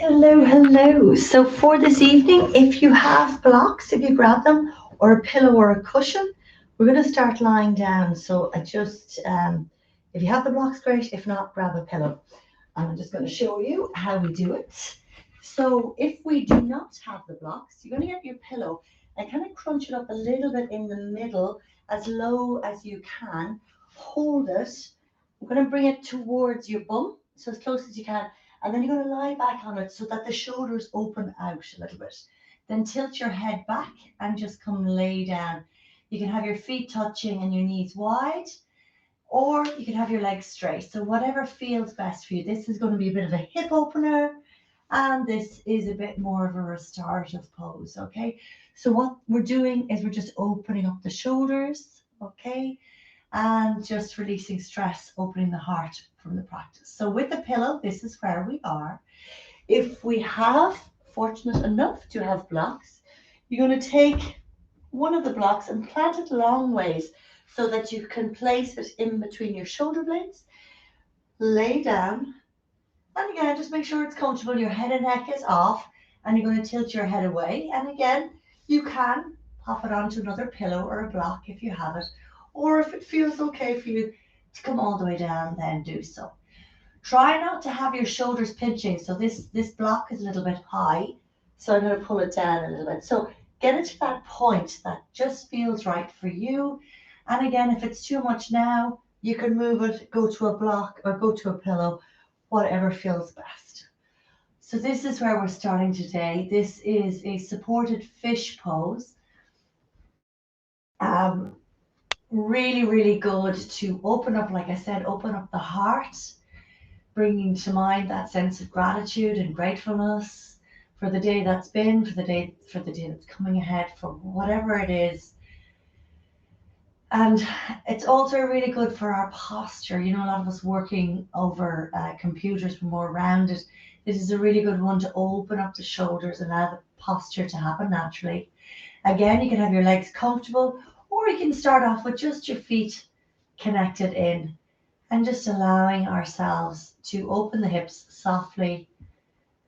Hello, hello. So for this evening, if you have blocks, if you grab them, or a pillow or a cushion, we're going to start lying down. So if you have the blocks, great. If not, grab a pillow. And I'm just going to show you how we do it. So if we do not have the blocks, you're going to get your pillow and kind of crunch it up a little bit in the middle, as low as you can. Hold it. We're going to bring it towards your bum, so as close as you can. And then you're going to lie back on it so that the shoulders open out a little bit. Then tilt your head back and just come lay down. You can have your feet touching and your knees wide, or you can have your legs straight. So whatever feels best for you. This is going to be a bit of a hip opener, and this is a bit more of a restorative pose, okay? So what we're doing is we're just opening up the shoulders, okay? And just releasing stress, opening the heart from the practice. So with the pillow, this is where we are. If we have, fortunate enough to have blocks, you're going to take one of the blocks and plant it long ways so that you can place it in between your shoulder blades. Lay down. And again, just make sure it's comfortable. Your head and neck is off, and you're going to tilt your head away. And again, you can pop it onto another pillow or a block if you have it. Or if it feels okay for you to come all the way down, then do so. Try not to have your shoulders pinching. So this block is a little bit high. So I'm going to pull it down a little bit. So get it to that point that just feels right for you. And again, if it's too much now, you can move it, go to a block or go to a pillow, whatever feels best. So this is where we're starting today. This is a supported fish pose. Really, really good to open up, like I said, open up the heart, bringing to mind that sense of gratitude and gratefulness for the day that's been, for the day that's coming ahead, for whatever it is. And it's also really good for our posture. You know, a lot of us working over computers, we're more rounded. This is a really good one to open up the shoulders and allow the posture to happen naturally. Again, you can have your legs comfortable, or you can start off with just your feet connected in and just allowing ourselves to open the hips softly.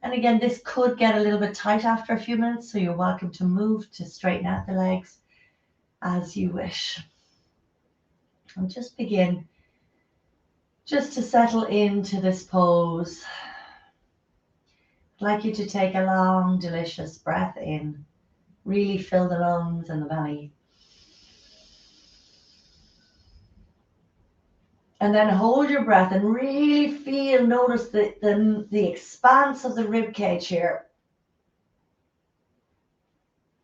And again, this could get a little bit tight after a few minutes, so you're welcome to move to straighten out the legs as you wish. And just begin just to settle into this pose. I'd like you to take a long, delicious breath in. Really fill the lungs and the belly. And then hold your breath and really notice the expanse of the rib cage here.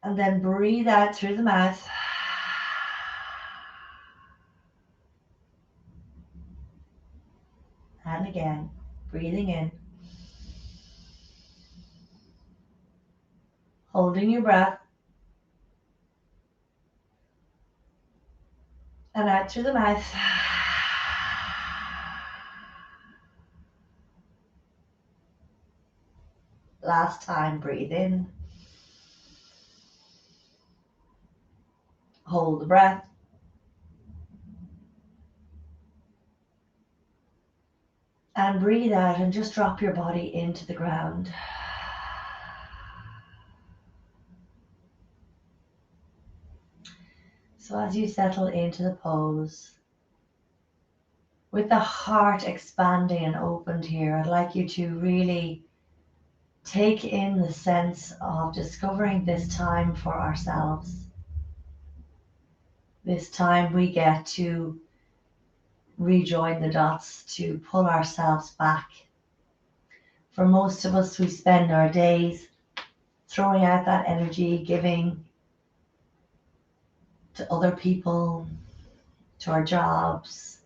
And then breathe out through the mouth. And again, breathing in. Holding your breath. And out through the mouth. Last time, breathe in. Hold the breath. And breathe out and just drop your body into the ground. So as you settle into the pose, with the heart expanding and opened here, I'd like you to really take in the sense of discovering this time for ourselves. This time we get to rejoin the dots, to pull ourselves back. For most of us, we spend our days throwing out that energy, giving to other people, to our jobs,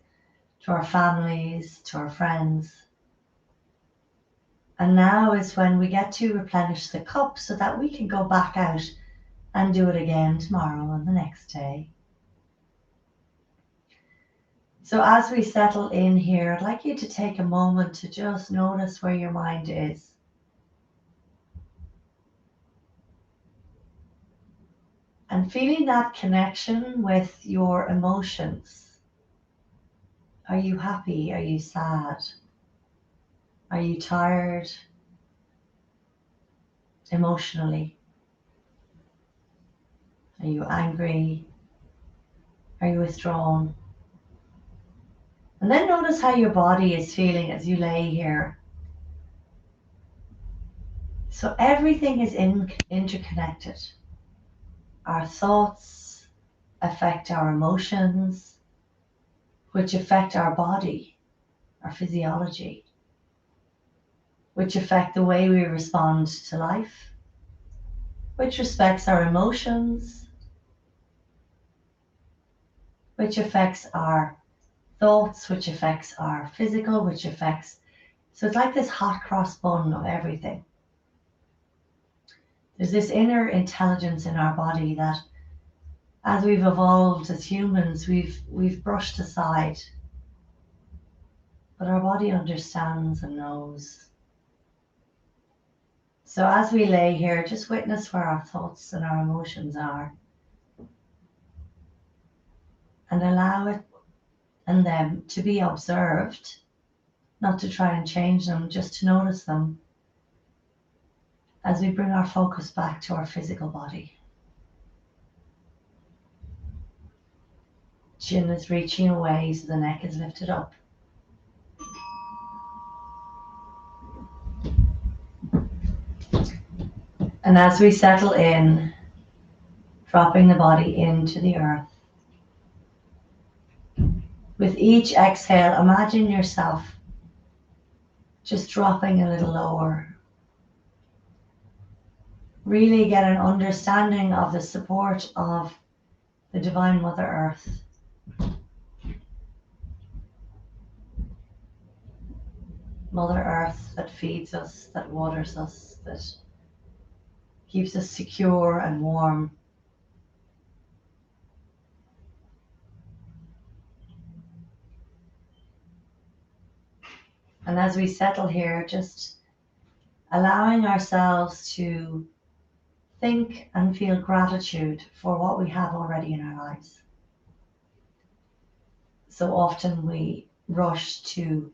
to our families, to our friends. And now is when we get to replenish the cup so that we can go back out and do it again tomorrow and the next day. So as we settle in here, I'd like you to take a moment to just notice where your mind is. And feeling that connection with your emotions. Are you happy? Are you sad? Are you tired? emotionally? Are you angry? Are you withdrawn? And then notice how your body is feeling as you lay here. So everything is interconnected. Our thoughts affect our emotions, which affect our body, our physiology, which affect the way we respond to life, which respects our emotions, which affects our thoughts, which affects our physical, which affects, so it's like this hot cross bun of everything. There's this inner intelligence in our body that as we've evolved as humans, we've brushed aside. But our body understands and knows. So as we lay here, just witness where our thoughts and our emotions are. And allow it and them to be observed, not to try and change them, just to notice them as we bring our focus back to our physical body. Chin is reaching away so the neck is lifted up. And as we settle in, dropping the body into the earth. With each exhale, imagine yourself just dropping a little lower. Really get an understanding of the support of the Divine Mother Earth. Mother Earth that feeds us, that waters us, that keeps us secure and warm. And as we settle here, just allowing ourselves to think and feel gratitude for what we have already in our lives. So often we rush to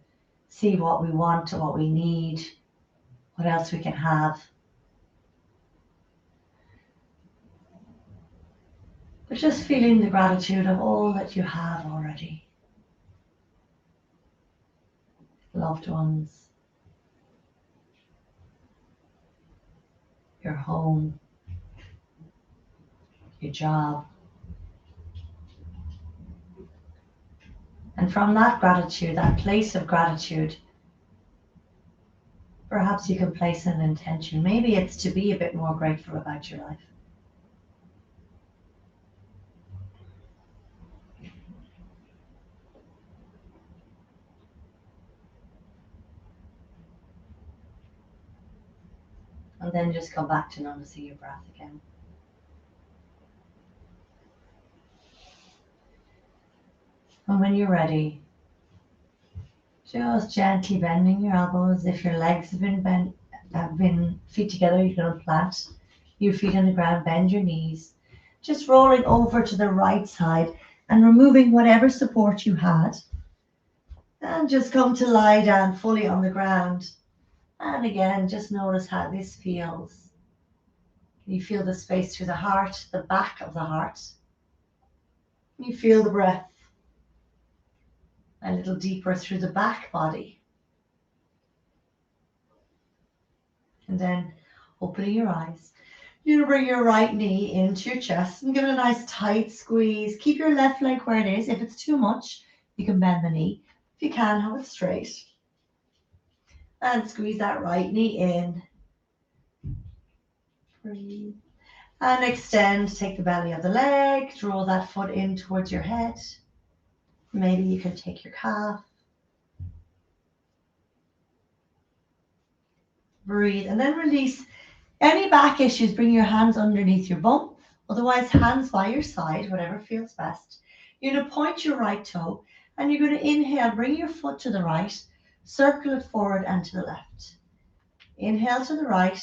see what we want or what we need, what else we can have. But just feeling the gratitude of all that you have already. Loved ones, your home, your job. And from that gratitude, that place of gratitude, perhaps you can place an intention. Maybe it's to be a bit more grateful about your life. And then just come back to noticing your breath again. And when you're ready, just gently bending your elbows. If your legs have been feet together, you can plant your feet on the ground, bend your knees. Just rolling over to the right side and removing whatever support you had. And just come to lie down fully on the ground. And again, just notice how this feels. You feel the space through the heart, the back of the heart. You feel the breath a little deeper through the back body. And then opening your eyes. You're going to bring your right knee into your chest and give it a nice tight squeeze. Keep your left leg where it is. If it's too much, you can bend the knee. If you can, have it straight. And squeeze that right knee in. Breathe. And extend. Take the belly of the leg. Draw that foot in towards your head. Maybe you can take your calf. Breathe. And then release any back issues. Bring your hands underneath your bum. Otherwise, hands by your side, whatever feels best. You're going to point your right toe. And you're going to inhale. Bring your foot to the right. Circle it forward and to the left. Inhale to the right.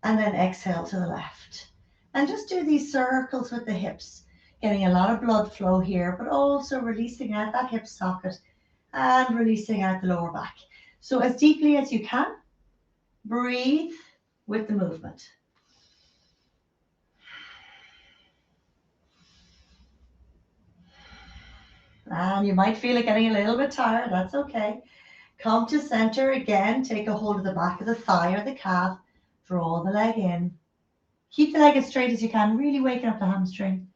And then exhale to the left. And just do these circles with the hips, getting a lot of blood flow here, but also releasing out that hip socket and releasing out the lower back. So as deeply as you can, breathe with the movement. And you might feel it getting a little bit tired. That's okay. Come to center again. Take a hold of the back of the thigh or the calf. Draw the leg in. Keep the leg as straight as you can, really waking up the hamstring.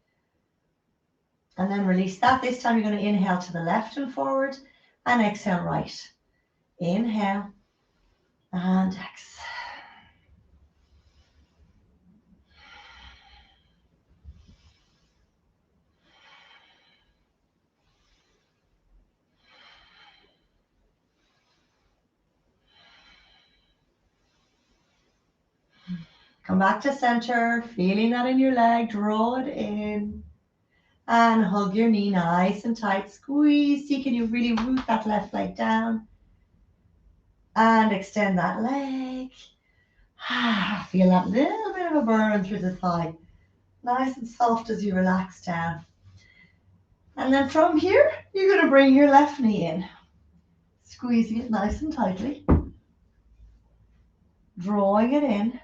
And then release that. This time you're going to inhale to the left and forward and exhale right. Inhale and exhale. Come back to center, feeling that in your leg. Draw it in and hug your knee nice and tight. Squeeze. See, can you really root that left leg down? And extend that leg. Feel that little bit of a burn through the thigh. Nice and soft as you relax down. And then from here, you're going to bring your left knee in. Squeezing it nice and tightly. Drawing it in.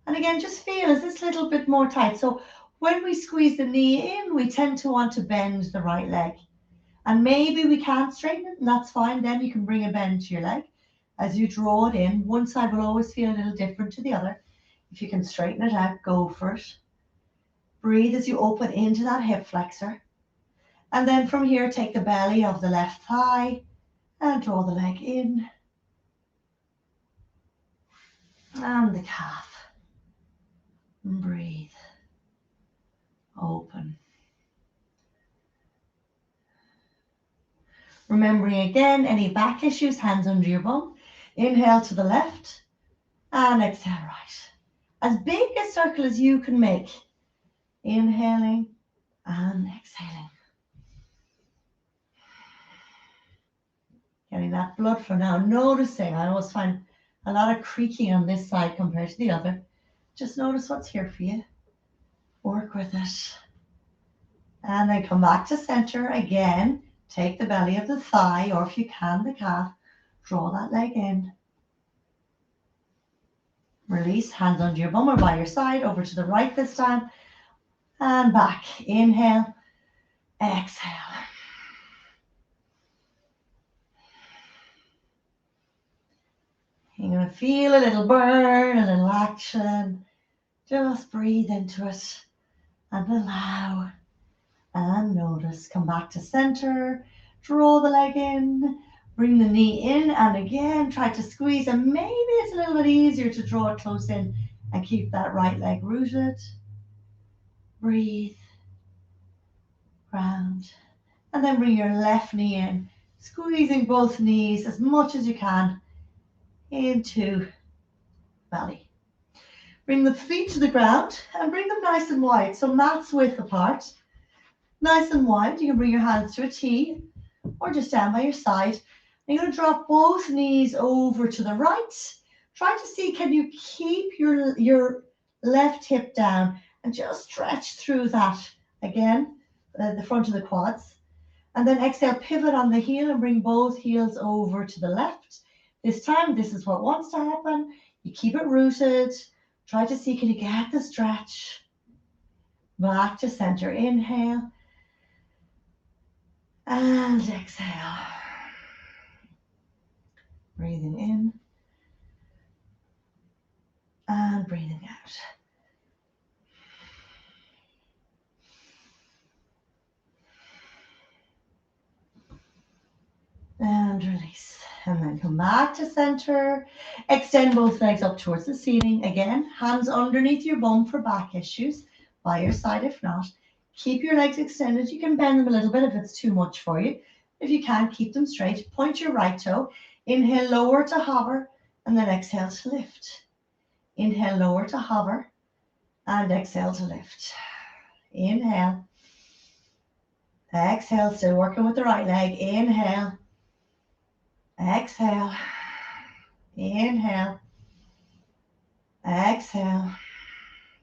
And again, just feel, is this a little bit more tight? So when we squeeze the knee in, we tend to want to bend the right leg. And maybe we can't straighten it, and that's fine. Then you can bring a bend to your leg. As you draw it in, one side will always feel a little different to the other. If you can straighten it out, go for it. Breathe as you open into that hip flexor. And then from here, take the belly of the left thigh and draw the leg in. And the calf. And breathe. Open. Remembering again, any back issues, hands under your bum. Inhale to the left and exhale right. As big a circle as you can make. Inhaling and exhaling. Getting that blood flow now. Noticing, I always find a lot of creaking on this side compared to the other. Just notice what's here for you. Work with it. And then come back to center again. Take the belly of the thigh, or if you can, the calf. Draw that leg in. Release, hands under your bum or by your side, over to the right this time. And back. Inhale, exhale. You're going to feel a little burn, a little action. Just breathe into it and allow and notice. Come back to center, draw the leg in, bring the knee in, and again try to squeeze, and maybe it's a little bit easier to draw it close in and keep that right leg rooted. Breathe, ground, and then bring your left knee in, squeezing both knees as much as you can into belly. Bring the feet to the ground and bring them nice and wide, so mat's width apart. Nice and wide. You can bring your hands to a T or just down by your side. And you're going to drop both knees over to the right. Try to see, can you keep your left hip down and just stretch through that again, the front of the quads. And then exhale, pivot on the heel and bring both heels over to the left. This time, this is what wants to happen. You keep it rooted. Try to see, can you get the stretch? Back to center. Inhale. And exhale. Breathing in. And breathing out. And release. And then come back to center. Extend both legs up towards the ceiling. Again, hands underneath your bum for back issues. By your side if not. Keep your legs extended. You can bend them a little bit if it's too much for you. If you can't, keep them straight. Point your right toe. Inhale, lower to hover. And then exhale to lift. Inhale, lower to hover. And exhale to lift. Inhale. Exhale, still working with the right leg. Inhale. Exhale. Inhale. Exhale.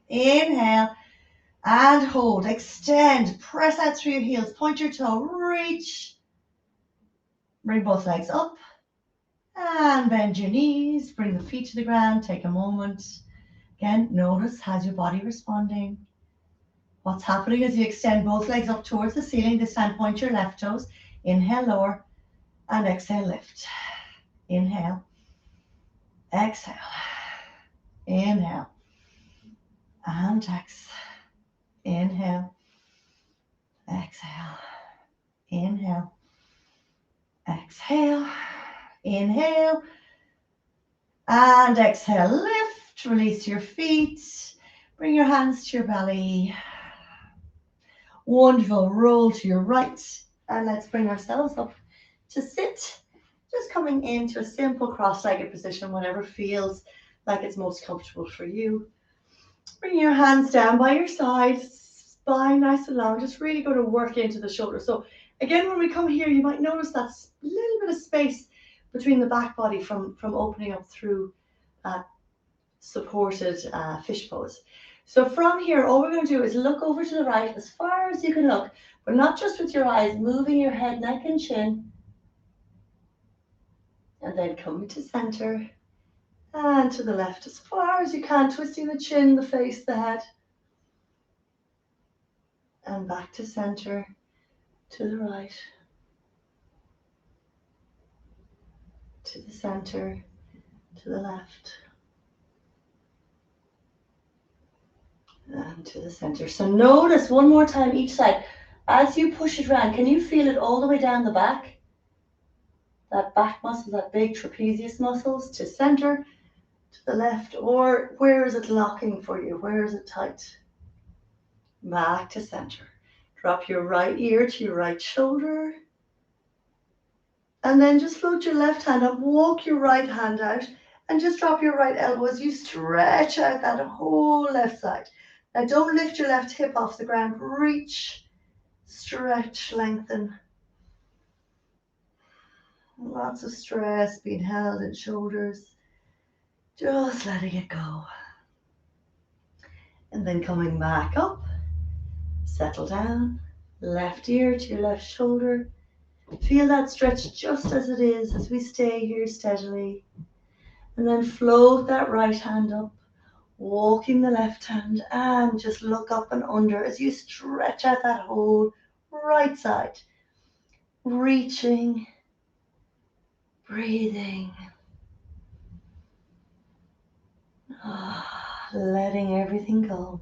Inhale. And hold. Extend. Press out through your heels. Point your toe. Reach. Bring both legs up. And bend your knees. Bring the feet to the ground. Take a moment Again, notice, how's your body responding? What's happening as you extend both legs up towards the ceiling. This time, point your left toes. Inhale, lower, and exhale, lift. Inhale, exhale, inhale, and exhale. Inhale, exhale, inhale, exhale, inhale, and exhale. Lift, release your feet, bring your hands to your belly. Wonderful, roll to your right, and let's bring ourselves up to sit. Just coming into a simple cross-legged position, whatever feels like it's most comfortable for you. Bring your hands down by your sides, spine nice and long, just really going to work into the shoulder. So again, when we come here, you might notice that little bit of space between the back body from opening up through supported fish pose. So from here, all we're going to do is look over to the right as far as you can look, but not just with your eyes, moving your head, neck, and chin. And then coming to center and to the left as far as you can, twisting the chin, the face, the head. And back to center, to the right, to the center, to the left, and to the center. So notice one more time each side. As you push it around, can you feel it all the way down the back? That back muscle, that big trapezius muscles, to center, to the left, or where is it locking for you? Where is it tight? Back to center. Drop your right ear to your right shoulder. And then just float your left hand up, walk your right hand out, and just drop your right elbow as you stretch out that whole left side. Now don't lift your left hip off the ground. Reach, stretch, lengthen. Lots of stress being held in shoulders. Just letting it go. And then coming back up. Settle down, left ear to your left shoulder. Feel that stretch just as it is as we stay here steadily. And then float that right hand up, walking the left hand, and just look up and under as you stretch out that whole right side. Reaching, breathing, letting everything go.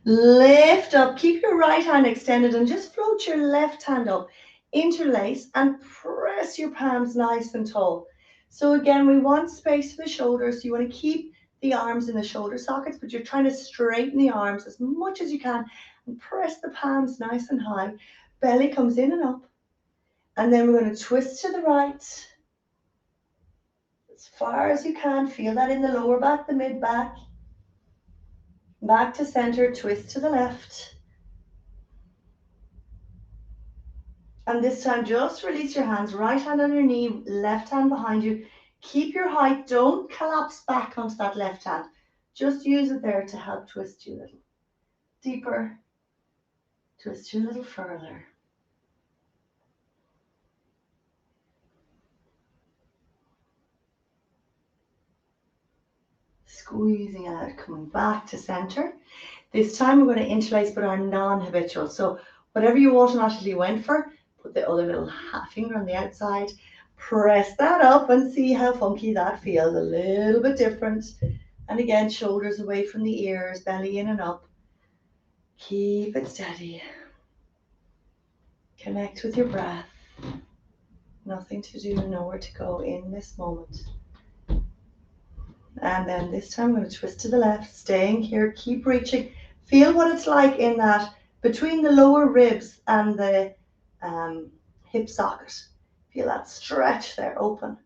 Lift up, keep your right hand extended and just float your left hand up. Interlace and press your palms nice and tall. So again, we want space for the shoulders. So you want to keep the arms in the shoulder sockets, but you're trying to straighten the arms as much as you can and press the palms nice and high. Belly comes in and up. And then we're going to twist to the right as far as you can. Feel that in the lower back, the mid back. Back to center, twist to the left. And this time, just release your hands, right hand on your knee, left hand behind you. Keep your height, don't collapse back onto that left hand. Just use it there to help twist you a little deeper, twist you a little further. Squeezing out, coming back to center. This time we're going to interlace but our non-habitual. So whatever you automatically went for, put the other little finger on the outside, press that up and see how funky that feels. A little bit different. And again, shoulders away from the ears, belly in and up. Keep it steady. Connect with your breath. Nothing to do, nowhere to go in this moment. And then this time I'm going to twist to the left, staying here, keep reaching. Feel what it's like in that between the lower ribs and the hip socket. Feel that stretch there, open.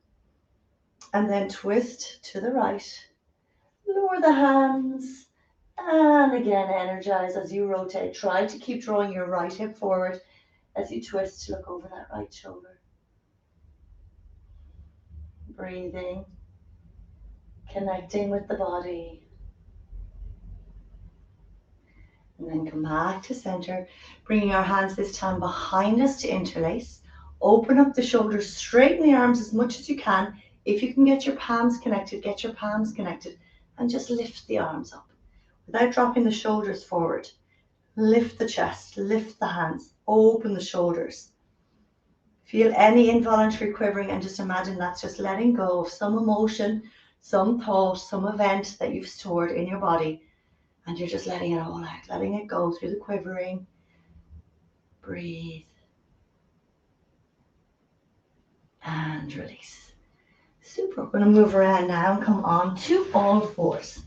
And then twist to the right. Lower the hands. And again, energize as you rotate. Try to keep drawing your right hip forward as you twist to look over that right shoulder. Breathing. Connecting with the body. And then come back to center, bringing our hands this time behind us to interlace. Open up the shoulders, straighten the arms as much as you can. If you can get your palms connected, get your palms connected. and just lift the arms up without dropping the shoulders forward. Lift the chest, lift the hands, open the shoulders. Feel any involuntary quivering and just imagine that's just letting go of some emotion, some thought, some event that you've stored in your body, and you're just letting it all out, letting it go through the quivering. Breathe and release. Super. We're going to move around now and come on to all fours.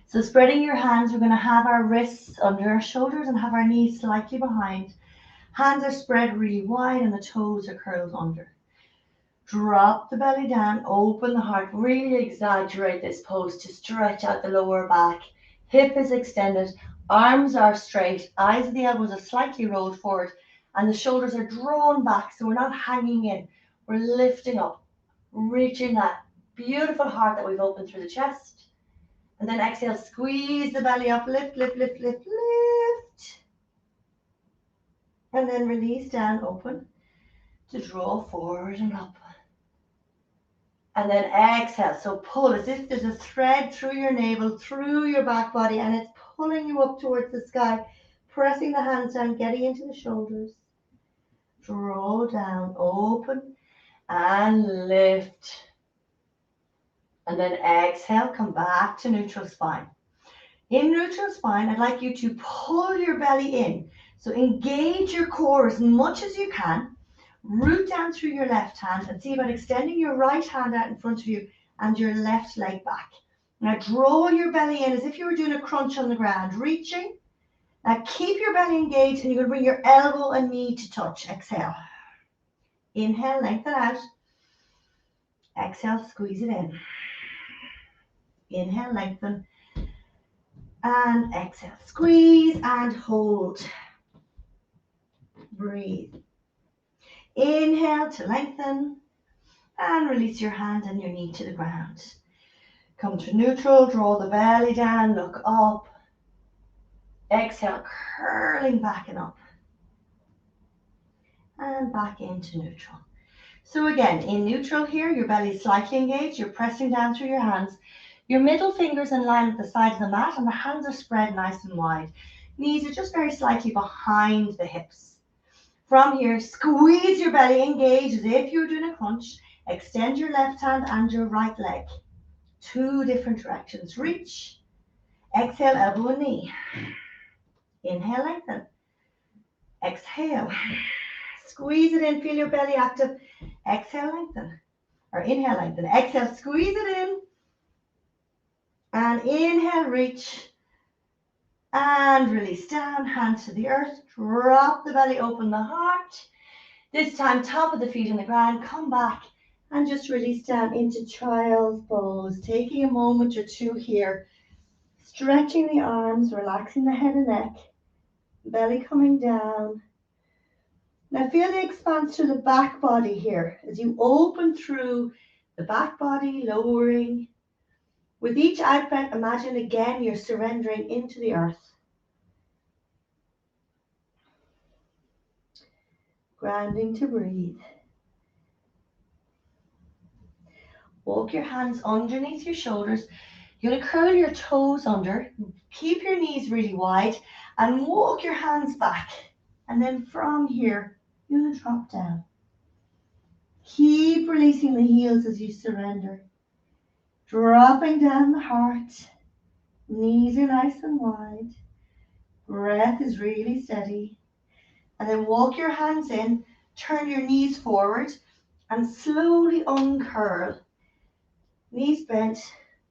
So spreading your hands, we're going to have our wrists under our shoulders and have our knees slightly behind. Hands are spread really wide and the toes are curled under. Drop the belly down, open the heart, really exaggerate this pose to stretch out the lower back. Hip is extended, arms are straight, eyes of the elbows are slightly rolled forward, and the shoulders are drawn back, so we're not hanging in. We're lifting up, reaching that beautiful heart that we've opened through the chest. And then exhale, squeeze the belly up, lift, lift, lift, lift, lift. And then release down, open, to draw forward and up. And then exhale, so pull as if there's a thread through your navel, through your back body, and it's pulling you up towards the sky, pressing the hands down, getting into the shoulders. Draw down, open, and lift. And then exhale, come back to neutral spine. In neutral spine, I'd like you to pull your belly in. So engage your core as much as you can. Root down through your left hand and see about extending your right hand out in front of you and your left leg back. Now draw your belly in as if you were doing a crunch on the ground, reaching. Now keep your belly engaged and you're going to bring your elbow and knee to touch. Exhale. Inhale, lengthen out. Exhale, squeeze it in. Inhale, lengthen. And exhale, squeeze and hold. Breathe. Inhale to lengthen and release your hand and your knee to the ground. Come to neutral, draw the belly down, look up. Exhale, curling back and up. And back into neutral. So again, in neutral here, your belly is slightly engaged, you're pressing down through your hands. Your middle finger's in line with the side of the mat and the hands are spread nice and wide. Knees are just very slightly behind the hips. From here, squeeze your belly, engage as if you're doing a crunch. Extend your left hand and your right leg. Two different directions. Reach. Exhale, elbow and knee. Inhale, lengthen. Exhale. Squeeze it in, feel your belly active. Exhale, lengthen. Or inhale, lengthen. Exhale, squeeze it in. And inhale, reach. And release down, hands to the earth. Drop the belly, open the heart. This time, top of the feet on the ground. Come back and just release down into child's pose. Taking a moment or two here. Stretching the arms, relaxing the head and neck. Belly coming down. Now feel the expanse to the back body here. As you open through the back body, lowering. With each out breath, imagine again you're surrendering into the earth. Grounding to breathe. Walk your hands underneath your shoulders. You're going to curl your toes under. Keep your knees really wide and walk your hands back. And then from here, you're going to drop down. Keep releasing the heels as you surrender. Dropping down the heart. Knees are nice and wide. Breath is really steady. And then walk your hands in. Turn your knees forward and slowly uncurl. Knees bent,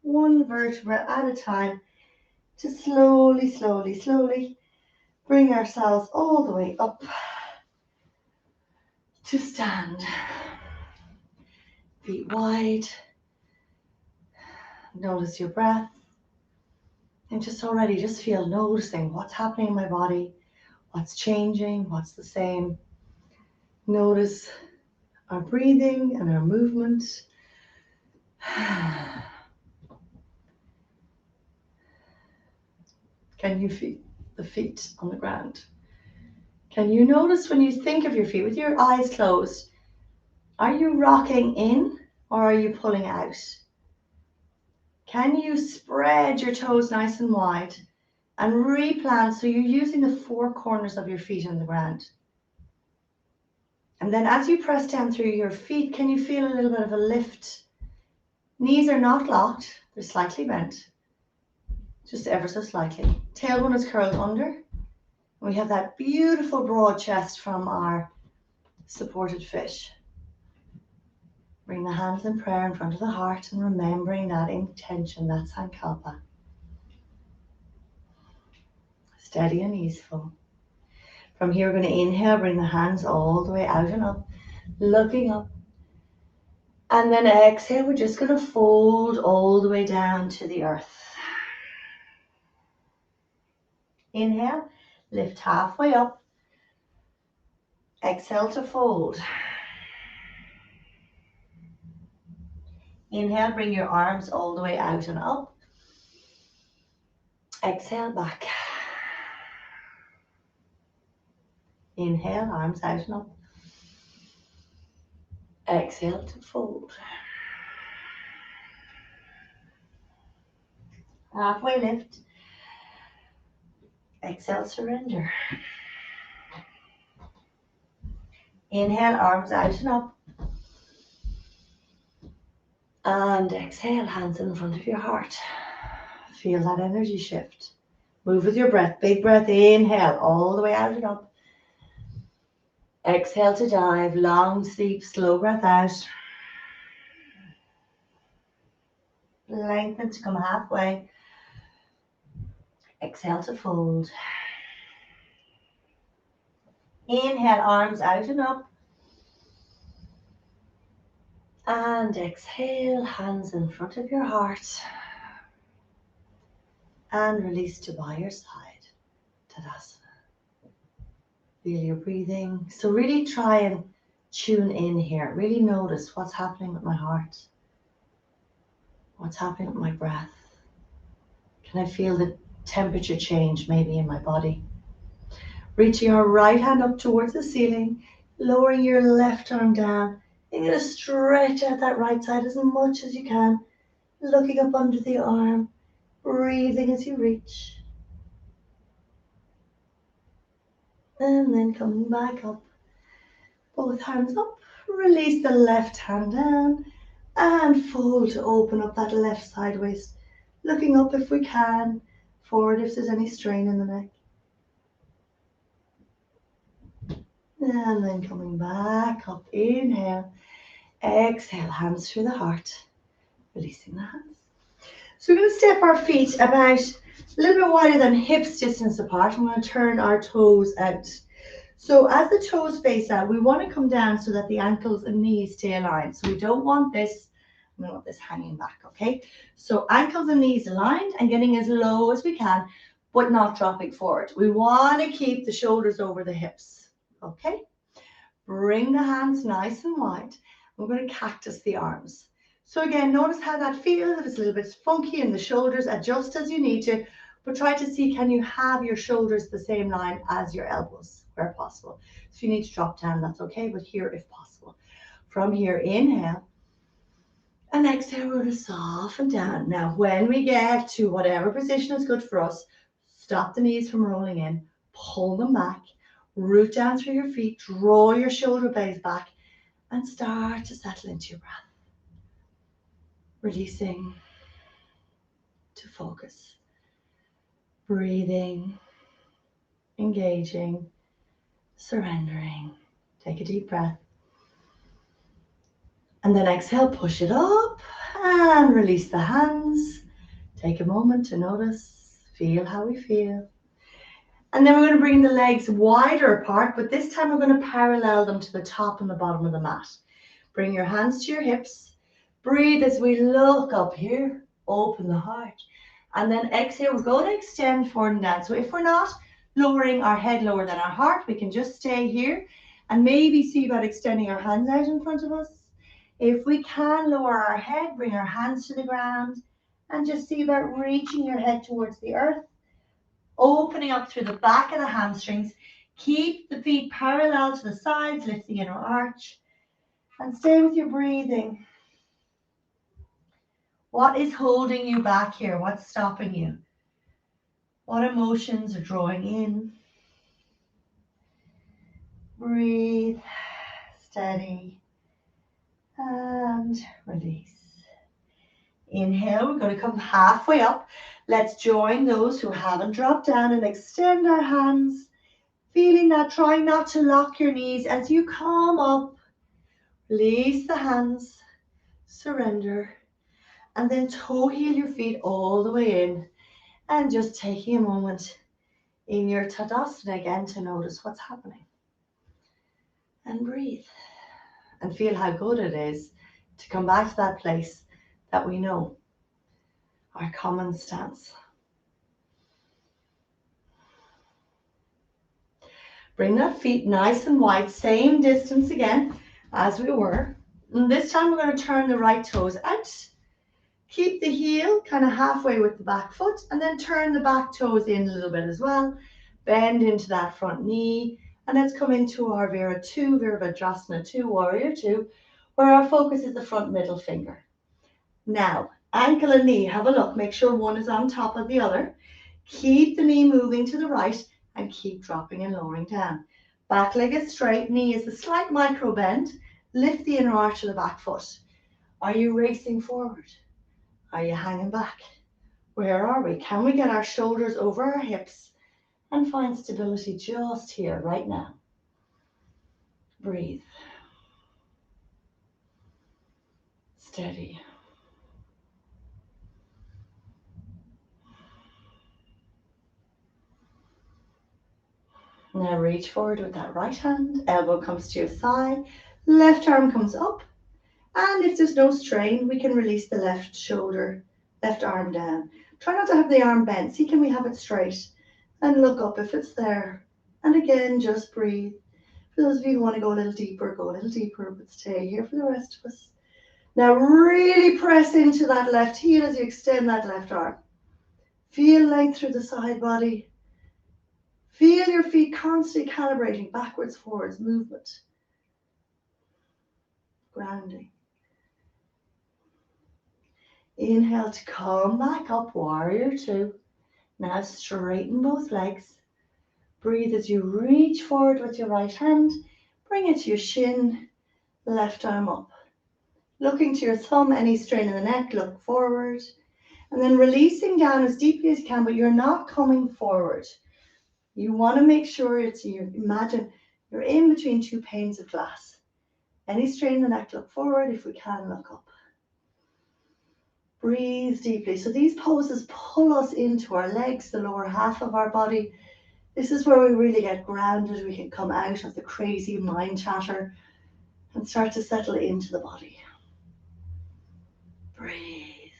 one vertebra at a time, to slowly, slowly, slowly bring ourselves all the way up to stand. Feet wide. Notice your breath. And just feel noticing what's happening in my body, what's changing, what's the same. Notice our breathing and our movement. Can you feel the feet on the ground? Can you notice when you think of your feet with your eyes closed, are you rocking in or are you pulling out? Can you spread your toes nice and wide and replant so you're using the four corners of your feet on the ground? And then as you press down through your feet, can you feel a little bit of a lift? Knees are not locked, they're slightly bent, just ever so slightly. Tailbone is curled under. We have that beautiful broad chest from our supported fish. Bring the hands in prayer in front of the heart and remembering that intention, that sankalpa. Steady and easeful. From here, we're going to inhale, bring the hands all the way out and up, looking up. And then exhale, we're just going to fold all the way down to the earth. Inhale, lift halfway up. Exhale to fold. Inhale, bring your arms all the way out and up. Exhale, back. Inhale, arms out and up. Exhale to fold. Halfway lift. Exhale, surrender. Inhale, arms out and up. And exhale, hands in front of your heart. Feel that energy shift. Move with your breath. Big breath, inhale, all the way out and up. Exhale to dive, long, deep, slow breath out. Lengthen to come halfway. Exhale to fold. Inhale, arms out and up. And exhale, hands in front of your heart. And release to by your side, Tadasana. Feel your breathing. So really try and tune in here. Really notice what's happening with my heart. What's happening with my breath. Can I feel the temperature change maybe in my body? Reaching your right hand up towards the ceiling, lowering your left arm down. You're going to stretch out that right side as much as you can, looking up under the arm, breathing as you reach. And then coming back up, both hands up, release the left hand down and fold to open up that left side waist. Looking up if we can, forward if there's any strain in the neck. And then coming back up, inhale, exhale, hands through the heart, releasing the hands. So we're going to step our feet about a little bit wider than hips distance apart. I'm going to turn our toes out. So as the toes face out, we want to come down so that the ankles and knees stay aligned. So we don't want this, we want this hanging back, okay? So ankles and knees aligned and getting as low as we can, but not dropping forward. We want to keep the shoulders over the hips, okay? Bring the hands nice and wide. We're going to cactus the arms. So again, notice how that feels. If it's a little bit funky in the shoulders, adjust as you need to, but try to see, can you have your shoulders the same line as your elbows where possible? So if you need to drop down, that's okay, but here if possible. From here, inhale, and exhale, we're going to soften down. Now, when we get to whatever position is good for us, stop the knees from rolling in, pull them back, root down through your feet, draw your shoulder blades back, and start to settle into your breath. Releasing to focus. Breathing, engaging, surrendering. Take a deep breath. And then exhale, push it up and release the hands. Take a moment to notice, feel how we feel. And then we're going to bring the legs wider apart, but this time we're going to parallel them to the top and the bottom of the mat. Bring your hands to your hips. Breathe as we look up here, open the heart. And then exhale, we're going to extend forward and down. So if we're not lowering our head lower than our heart, we can just stay here and maybe see about extending our hands out in front of us. If we can lower our head, bring our hands to the ground and just see about reaching your head towards the earth, opening up through the back of the hamstrings. Keep the feet parallel to the sides, lift the inner arch, and stay with your breathing. What is holding you back here? What's stopping you? What emotions are drawing in? Breathe, steady, and release. Inhale, we're going to come halfway up. Let's join those who haven't dropped down and extend our hands. Feeling that, trying not to lock your knees as you come up. Release the hands, surrender, and then toe heel your feet all the way in. And just taking a moment in your Tadasana again to notice what's happening. And breathe. And feel how good it is to come back to that place that we know, our common stance. Bring that feet nice and wide, same distance again as we were. And this time we're going to turn the right toes out. Keep the heel kind of halfway with the back foot, and then turn the back toes in a little bit as well. Bend into that front knee, and let's come into our Virabhadrasana 2, Warrior 2, where our focus is the front middle finger. Now, ankle and knee, have a look. Make sure one is on top of the other. Keep the knee moving to the right and keep dropping and lowering down. Back leg is straight, knee is a slight micro bend. Lift the inner arch of the back foot. Are you racing forward? Are you hanging back? Where are we? Can we get our shoulders over our hips and find stability just here, right now? Breathe. Steady. Now reach forward with that right hand. Elbow comes to your thigh. Left arm comes up. And if there's no strain, we can release the left shoulder, left arm down. Try not to have the arm bent. See, can we have it straight? And look up if it's there. And again, just breathe. For those of you who want to go a little deeper, but stay here for the rest of us. Now really press into that left heel as you extend that left arm. Feel length through the side body. Feel your feet constantly calibrating backwards, forwards, movement. Grounding. Inhale to come back up, Warrior 2. Now straighten both legs. Breathe as you reach forward with your right hand. Bring it to your shin, left arm up. Looking to your thumb, any strain in the neck, look forward. And then releasing down as deeply as you can, but you're not coming forward. You want to make sure imagine you're in between two panes of glass. Any strain in the neck, look forward. If we can, look up. Breathe deeply. So these poses pull us into our legs, the lower half of our body. This is where we really get grounded. We can come out of the crazy mind chatter and start to settle into the body. Breathe.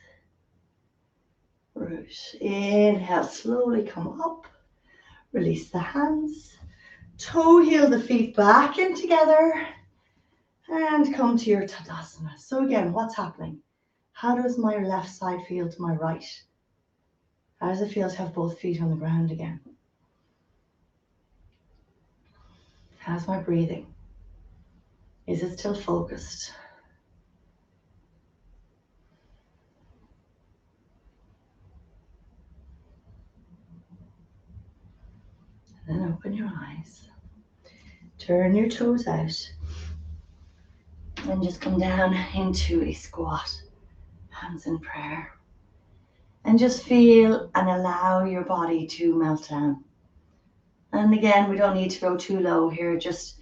Root. Inhale, slowly come up. Release the hands. Toe heel the feet back in together. And come to your Tadasana. So again, what's happening? How does my left side feel to my right? How does it feel to have both feet on the ground again? How's my breathing? Is it still focused? And then open your eyes. Turn your toes out. And just come down into a squat. Hands in prayer. And just feel and allow your body to melt down. And again, we don't need to go too low here, just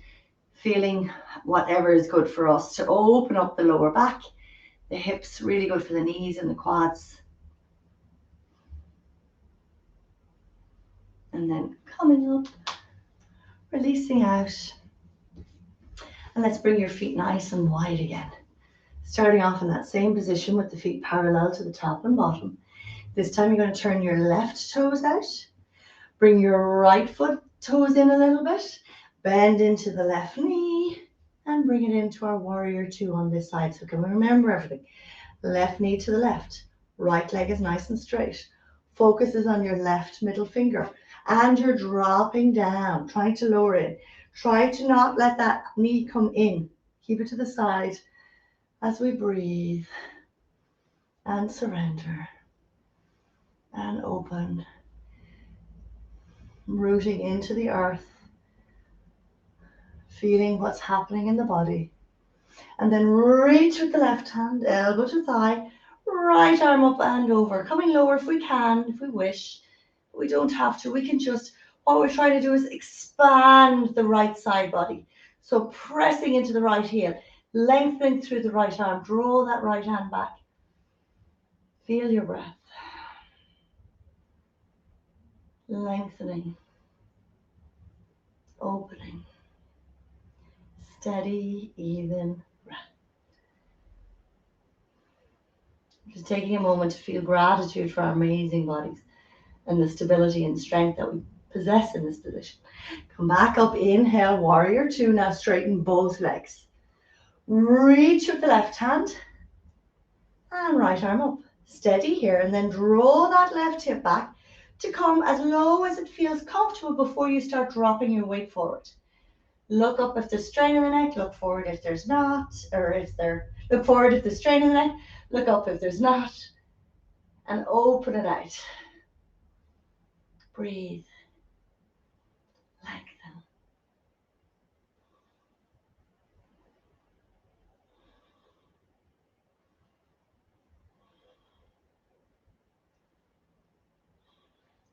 feeling whatever is good for us to open up the lower back, the hips, really good for the knees and the quads. And then coming up, releasing out. And let's bring your feet nice and wide again. Starting off in that same position with the feet parallel to the top and bottom. This time you're going to turn your left toes out. Bring your right foot toes in a little bit. Bend into the left knee and bring it into our Warrior 2 on this side. So can we remember everything? Left knee to the left. Right leg is nice and straight. Focus is on your left middle finger. And you're dropping down, trying to lower it. Try to not let that knee come in. Keep it to the side as we breathe. and surrender and open, rooting into the earth, feeling what's happening in the body. And then reach with the left hand, elbow to thigh, right arm up and over, coming lower if we can, if we wish. We don't have to. We can just, what we're trying to do is expand the right side body. So pressing into the right heel, lengthening through the right arm, draw that right hand back. Feel your breath. Lengthening, opening, steady, even breath. Just taking a moment to feel gratitude for our amazing bodies and the stability and strength that we possess in this position. Come back up, inhale, warrior two. Now straighten both legs. Reach with the left hand and right arm up. Steady here, and then draw that left hip back to come as low as it feels comfortable before you start dropping your weight forward. Look up if there's strain in the neck, look forward if there's not, look forward if there's strain in the neck, look up if there's not, and open it out. Breathe. Lengthen.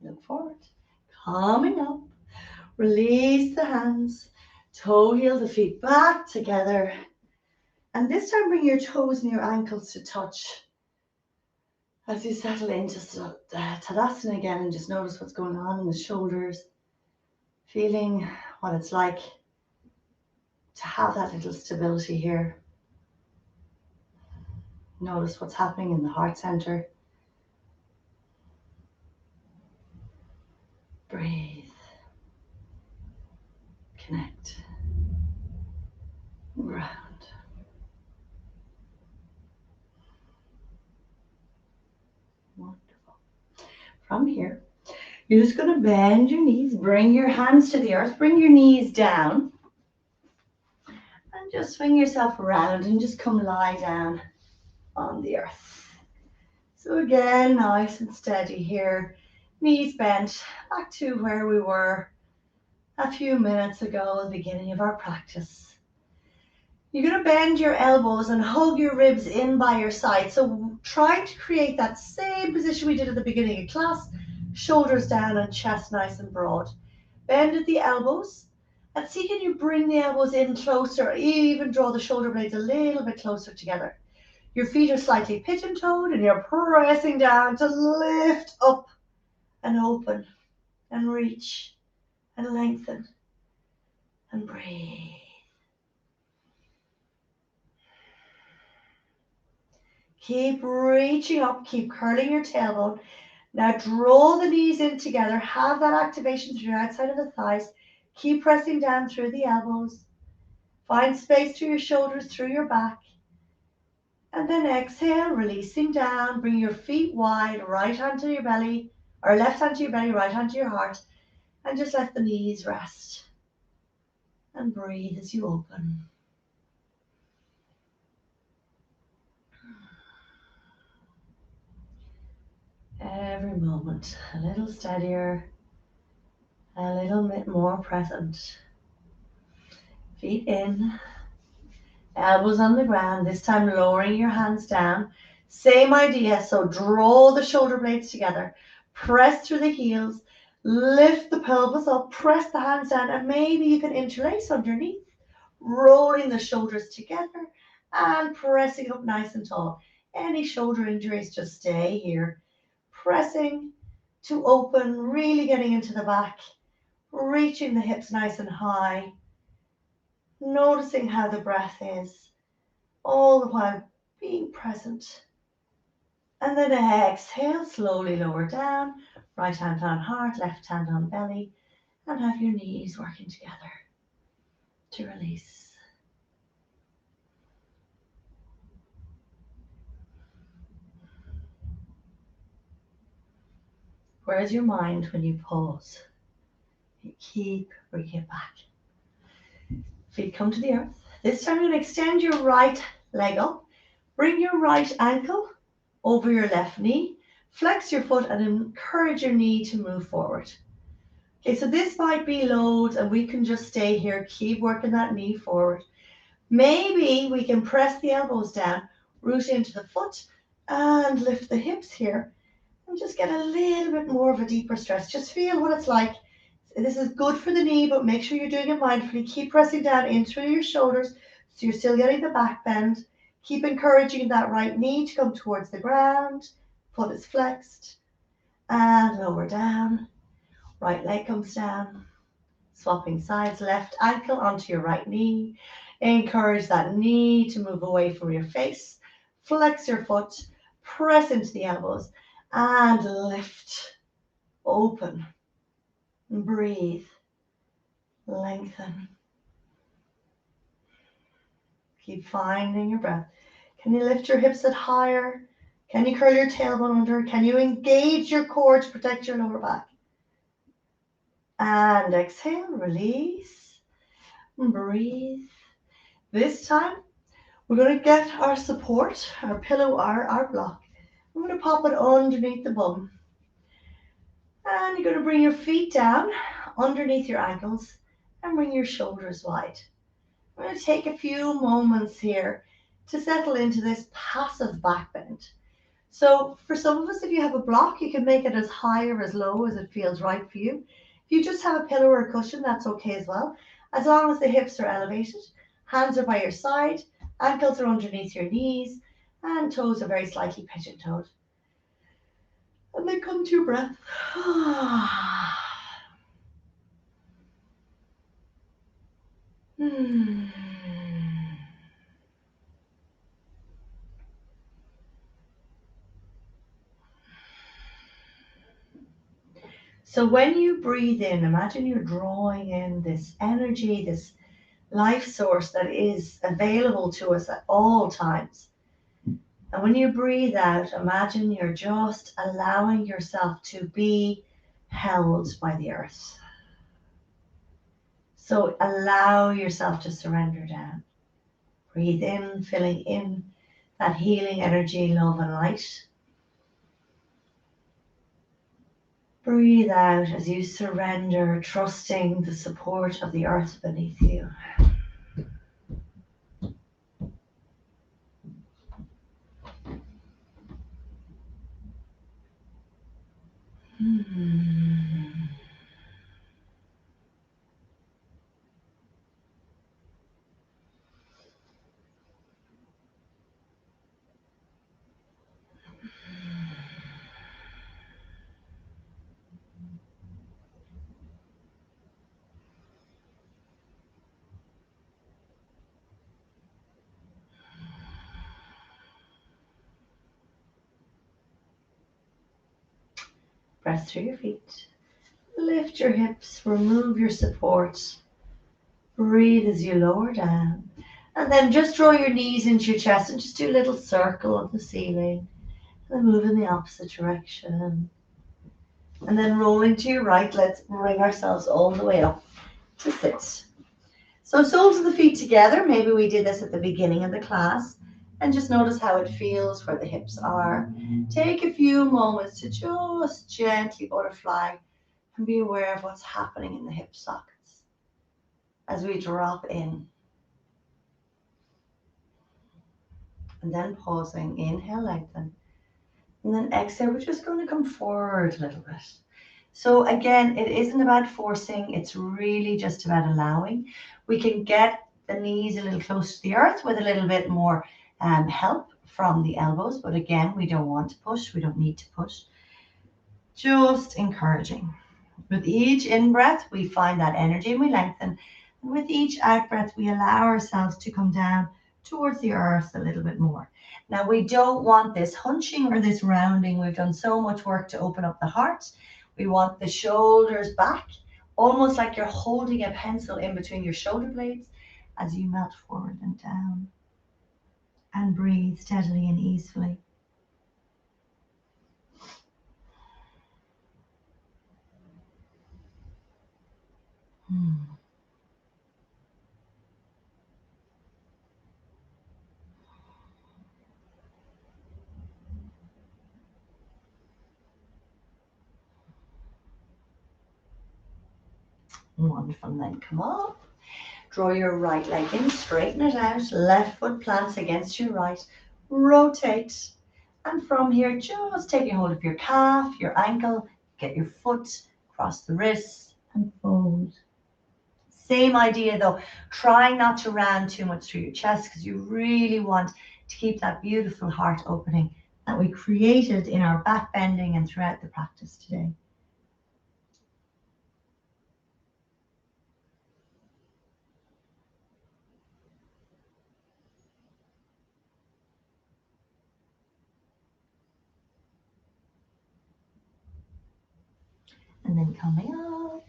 Look forward. Coming up. Release the hands. Toe heel the feet back together. And this time bring your toes and your ankles to touch. As you settle into Tadasana again and just notice what's going on in the shoulders. Feeling what it's like to have that little stability here. Notice what's happening in the heart center. Breathe. Connect. Ground. Wonderful. From here, you're just going to bend your knees, bring your hands to the earth, bring your knees down, and just swing yourself around and just come lie down on the earth. So again, nice and steady here, knees bent back to where we were a few minutes ago at the beginning of our practice. You're going to bend your elbows and hug your ribs in by your side. So try to create that same position we did at the beginning of class, shoulders down and chest nice and broad. Bend at the elbows and see, can you bring the elbows in closer, even draw the shoulder blades a little bit closer together. Your feet are slightly pigeon-toed and you're pressing down to lift up and open and reach and lengthen and breathe. Keep reaching up, keep curling your tailbone. Now draw the knees in together, have that activation through your outside of the thighs. Keep pressing down through the elbows. Find space through your shoulders, through your back. And then exhale, releasing down. Bring your feet wide, right hand to your belly, or left hand to your belly, right hand to your heart. And just let the knees rest. And breathe as you open. Every moment a little steadier, a little bit more present. Feet in, elbows on the ground, this time lowering your hands down. Same idea, so draw the shoulder blades together, press through the heels, lift the pelvis up, press the hands down, and maybe you can interlace underneath, rolling the shoulders together and pressing up nice and tall. Any shoulder injuries, just stay here. Pressing to open, really getting into the back, reaching the hips nice and high, noticing how the breath is, all the while being present. And then exhale, slowly lower down, right hand on heart, left hand on belly, and have your knees working together to release. Where's your mind when you pause? You keep bringing it back. Feet come to the earth. This time you're going to extend your right leg up. Bring your right ankle over your left knee. Flex your foot and encourage your knee to move forward. Okay, so this might be loads and we can just stay here, keep working that knee forward. Maybe we can press the elbows down, root into the foot and lift the hips here and just get a little bit more of a deeper stretch. Just feel what it's like. This is good for the knee, but make sure you're doing it mindfully. Keep pressing down in through your shoulders so you're still getting the back bend. Keep encouraging that right knee to come towards the ground. Foot is flexed and lower down. Right leg comes down. Swapping sides, left ankle onto your right knee. Encourage that knee to move away from your face. Flex your foot, press into the elbows, and lift. Open. Breathe. Lengthen. Keep finding your breath. Can you lift your hips a bit higher? Can you curl your tailbone under? Can you engage your core to protect your lower back? And exhale, release. Breathe. This time, we're going to get our support, our pillow, our block. We're going to pop it underneath the bum. And you're going to bring your feet down underneath your ankles and bring your shoulders wide. We're going to take a few moments here to settle into this passive back bend. So for some of us, if you have a block, you can make it as high or as low as it feels right for you. If you just have a pillow or a cushion, that's okay as well. As long as the hips are elevated, hands are by your side, ankles are underneath your knees, and toes are very slightly pigeon-toed. And then come to your breath. So when you breathe in, imagine you're drawing in this energy, this life source that is available to us at all times. And when you breathe out, imagine you're just allowing yourself to be held by the earth. So allow yourself to surrender down. Breathe in, filling in that healing energy, love and light. Breathe out as you surrender, trusting the support of the earth beneath you. Press through your feet. Lift your hips, remove your support. Breathe as you lower down. And then just draw your knees into your chest and just do a little circle on the ceiling. And then move in the opposite direction. And then rolling to your right, let's bring ourselves all the way up to sit. So soles of the feet together. Maybe we did this at the beginning of the class. And just notice how it feels where the hips are. Take a few moments to just gently butterfly and be aware of what's happening in the hip sockets as we drop in. And then pausing, inhale, lengthen. And then exhale, we're just going to come forward a little bit. So again, it isn't about forcing, it's really just about allowing. We can get the knees a little close to the earth with a little bit more help from the elbows, but again, we don't want to push, we don't need to push. Just encouraging. With each in-breath, we find that energy and we lengthen. And with each out-breath, we allow ourselves to come down towards the earth a little bit more. Now, we don't want this hunching or this rounding. We've done so much work to open up the heart. We want the shoulders back, almost like you're holding a pencil in between your shoulder blades as you melt forward and down. And breathe steadily and easily. Wonderful. And then come up. Draw your right leg in, straighten it out. Left foot plants against your right. Rotate. And from here, just taking hold of your calf, your ankle, get your foot across the wrist and fold. Same idea though, try not to round too much through your chest because you really want to keep that beautiful heart opening that we created in our back bending and throughout the practice today. And then coming up,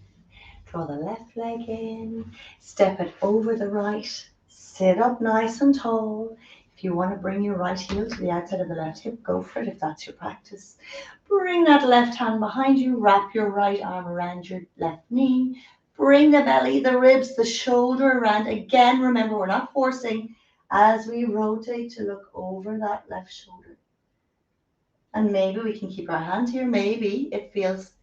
draw the left leg in, step it over the right, sit up nice and tall. If you want to bring your right heel to the outside of the left hip, go for it if that's your practice. Bring that left hand behind you, wrap your right arm around your left knee, bring the belly, the ribs, the shoulder around. Again, remember, we're not forcing as we rotate to look over that left shoulder. And maybe we can keep our hand here. Maybe it feels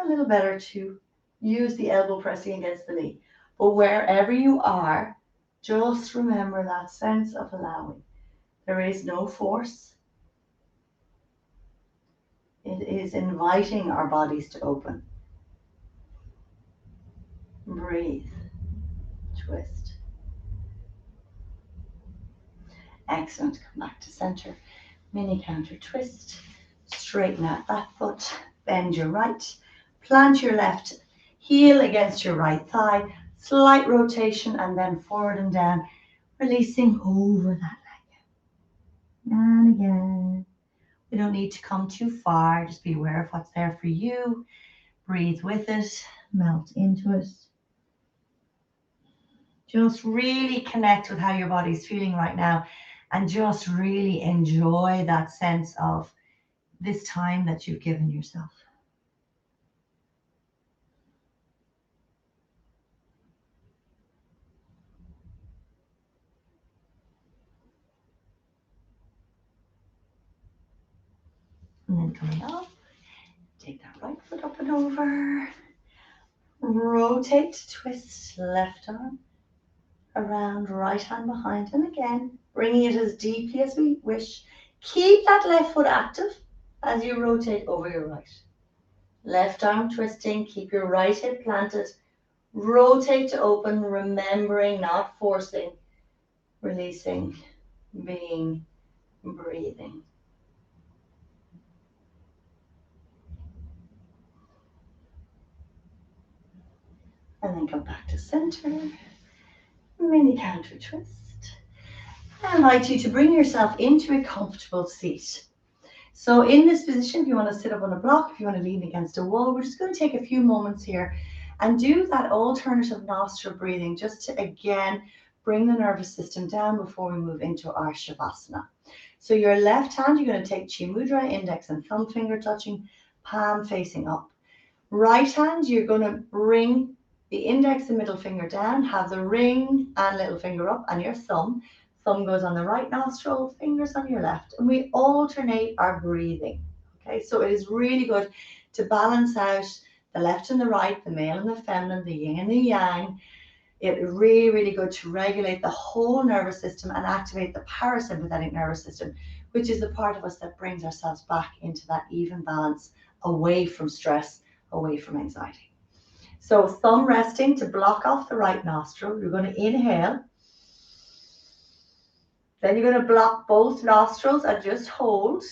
a little better to use the elbow pressing against the knee. But wherever you are, just remember that sense of allowing. There is no force. It is inviting our bodies to open. Breathe. Twist. Excellent. Come back to center. Mini counter twist. Straighten out that foot. Bend your right. Plant your left heel against your right thigh. Slight rotation and then forward and down. Releasing over that leg. And again. We don't need to come too far. Just be aware of what's there for you. Breathe with it. Melt into it. Just really connect with how your body's feeling right now and just really enjoy that sense of this time that you've given yourself. And then coming up, take that right foot up and over. Rotate, twist, left arm around, right hand behind. And again, bringing it as deeply as we wish. Keep that left foot active as you rotate over your right. Left arm twisting, keep your right hip planted. Rotate to open, remembering, not forcing, releasing, being, breathing. And then come back to center. Mini counter twist. I invite you to bring yourself into a comfortable seat. So in this position, if you want to sit up on a block, if you want to lean against a wall, we're just going to take a few moments here and do that alternative nostril breathing just to, again, bring the nervous system down before we move into our Shavasana. So your left hand, you're going to take Chi Mudra, index and thumb finger touching, palm facing up. Right hand, you're going to bring the index and middle finger down, have the ring and little finger up, and your thumb. Thumb goes on the right nostril, fingers on your left, and we alternate our breathing. Okay, so it is really good to balance out the left and the right, the male and the feminine, the yin and the yang. It is really, really good to regulate the whole nervous system and activate the parasympathetic nervous system, which is the part of us that brings ourselves back into that even balance, away from stress, away from anxiety. So thumb resting to block off the right nostril. You're going to inhale. Then you're going to block both nostrils and just hold.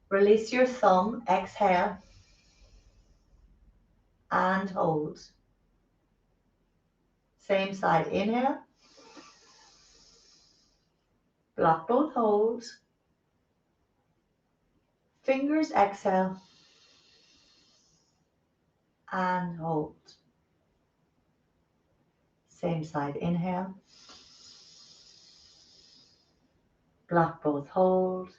Release your thumb, exhale, and hold. Same side, inhale. Block both, hold. Fingers, exhale, and hold. Same side, inhale. Block both, hold.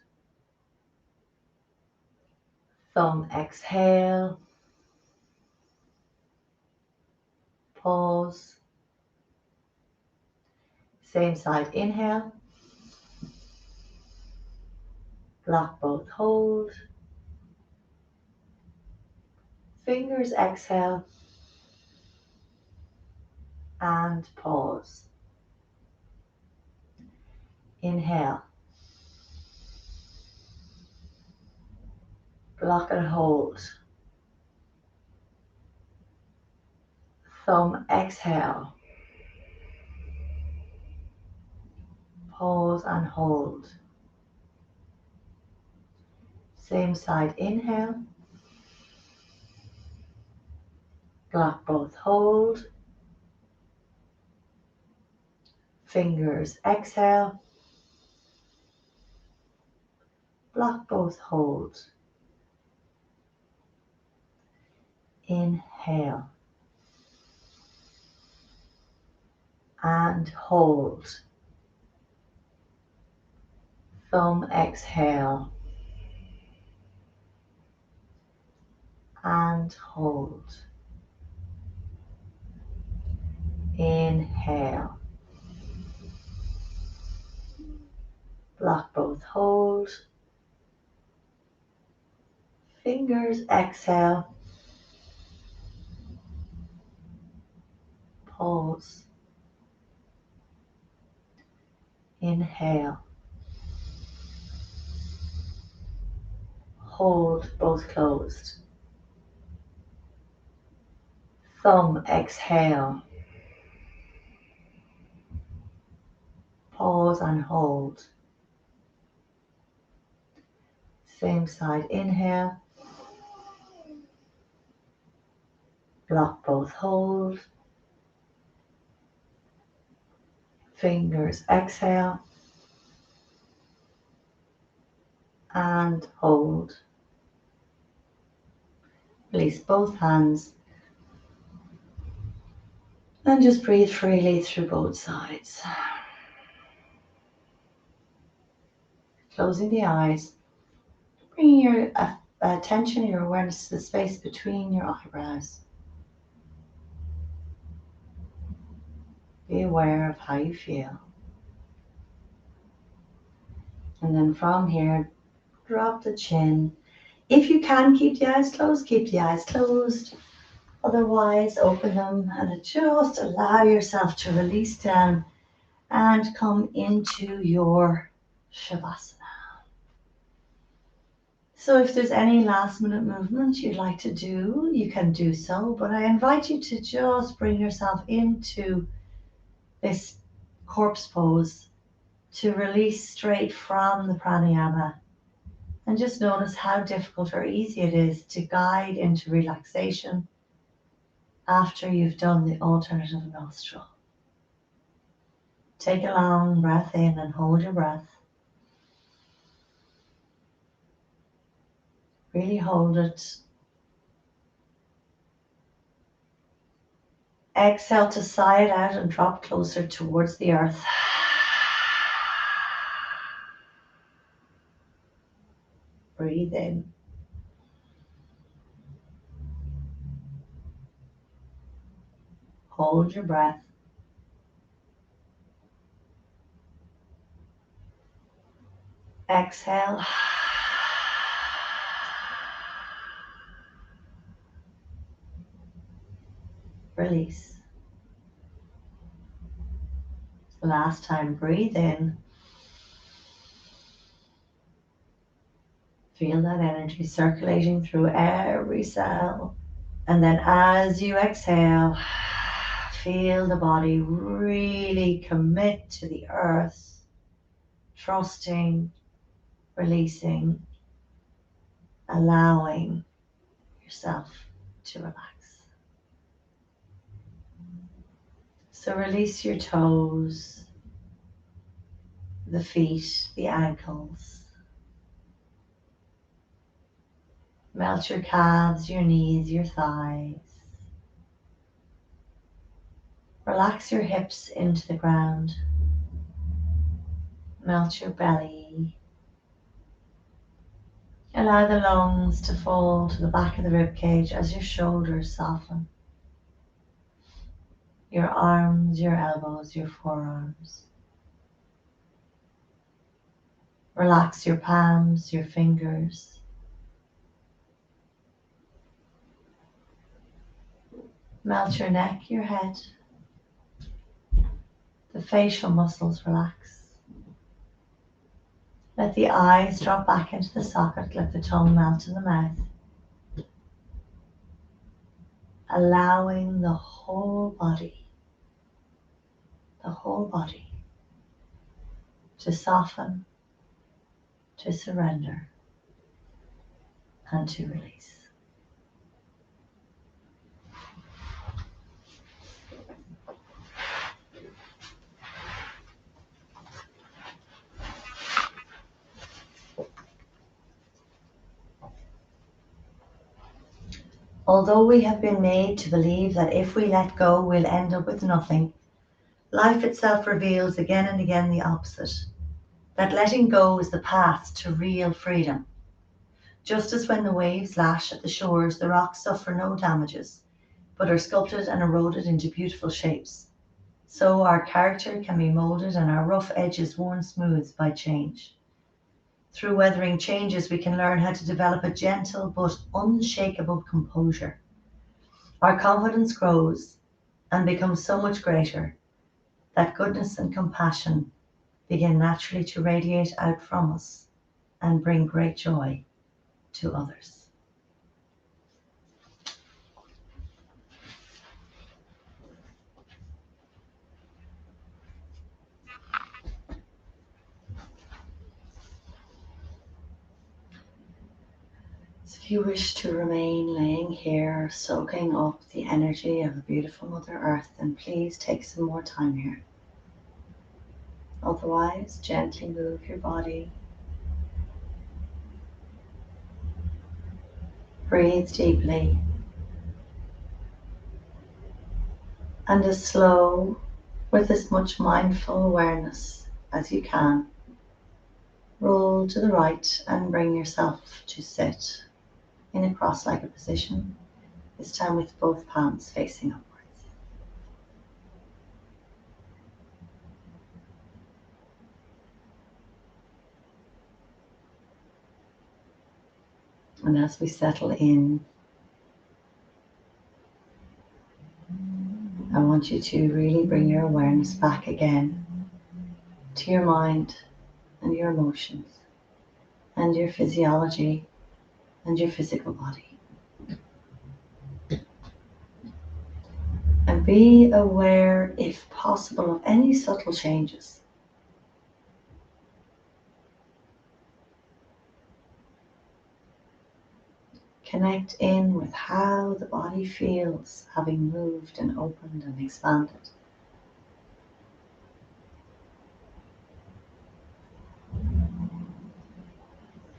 Thumb, exhale. Pause. Same side, inhale. Block both, hold. Fingers, exhale, and pause. Inhale. Block and hold. Thumb, exhale. Pause and hold. Same side, inhale. Block both, hold. Fingers, exhale. Block both, hold. Inhale. And hold. Thumb, exhale. And hold. Inhale. Block both, hold. Fingers, exhale. Pause. Inhale. Hold, both closed. Thumb, exhale. Pause and hold. Same side, inhale. Block both, hold. Fingers, exhale. And hold. Release both hands. And just breathe freely through both sides. Closing the eyes. Bringing your attention, your awareness to the space between your eyebrows. Be aware of how you feel. And then from here, drop the chin. If you can keep the eyes closed, keep the eyes closed. Otherwise, open them and just allow yourself to release down and come into your Shavasana. So if there's any last minute movement you'd like to do, you can do so, but I invite you to just bring yourself into this corpse pose to release straight from the pranayama, and just notice how difficult or easy it is to guide into relaxation after you've done the alternative nostril. Take a long breath in and hold your breath. Really hold it. Exhale to sigh it out and drop closer towards the earth. Breathe in. Hold your breath. Exhale. Release. Last time, breathe in. Feel that energy circulating through every cell. And then as you exhale, feel the body really commit to the earth, trusting, releasing, allowing yourself to relax. So release your toes, the feet, the ankles. Melt your calves, your knees, your thighs. Relax your hips into the ground. Melt your belly. Allow the lungs to fall to the back of the rib cage as your shoulders soften. Your arms, your elbows, your forearms. Relax your palms, your fingers. Melt your neck, your head. The facial muscles relax. Let the eyes drop back into the socket. Let the tongue melt in the mouth. Allowing the whole body to soften, to surrender, and to release. Although we have been made to believe that if we let go, we'll end up with nothing, life itself reveals again and again the opposite, that letting go is the path to real freedom. Just as when the waves lash at the shores, the rocks suffer no damages, but are sculpted and eroded into beautiful shapes, so our character can be molded and our rough edges worn smooth by change. Through weathering changes, we can learn how to develop a gentle but unshakable composure. Our confidence grows and becomes so much greater that goodness and compassion begin naturally to radiate out from us and bring great joy to others. So if you wish to remain laying here, soaking up the energy of the beautiful Mother Earth, then please take some more time here. Otherwise, gently move your body. Breathe deeply. And as slow, with as much mindful awareness as you can, roll to the right and bring yourself to sit in a cross-legged position, this time with both palms facing upwards. And as we settle in, I want you to really bring your awareness back again to your mind and your emotions and your physiology and your physical body. And be aware, if possible, of any subtle changes. Connect in with how the body feels having moved and opened and expanded.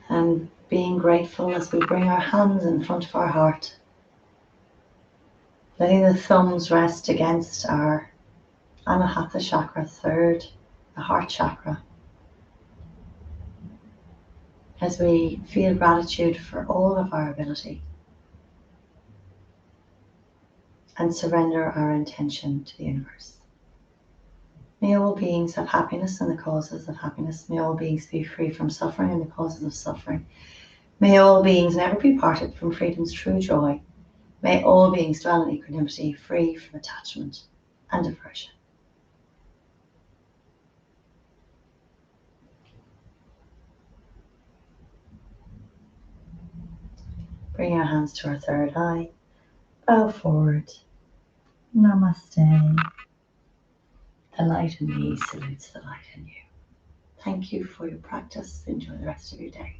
And being grateful as we bring our hands in front of our heart, letting the thumbs rest against our Anahata chakra, third, the heart chakra, as we feel gratitude for all of our ability and surrender our intention to the universe. May all beings have happiness and the causes of happiness. May all beings be free from suffering and the causes of suffering. May all beings never be parted from freedom's true joy. May all beings dwell in equanimity, free from attachment and aversion. Bring our hands to our third eye. Bow forward. Namaste. The light in me salutes the light in you. Thank you for your practice. Enjoy the rest of your day.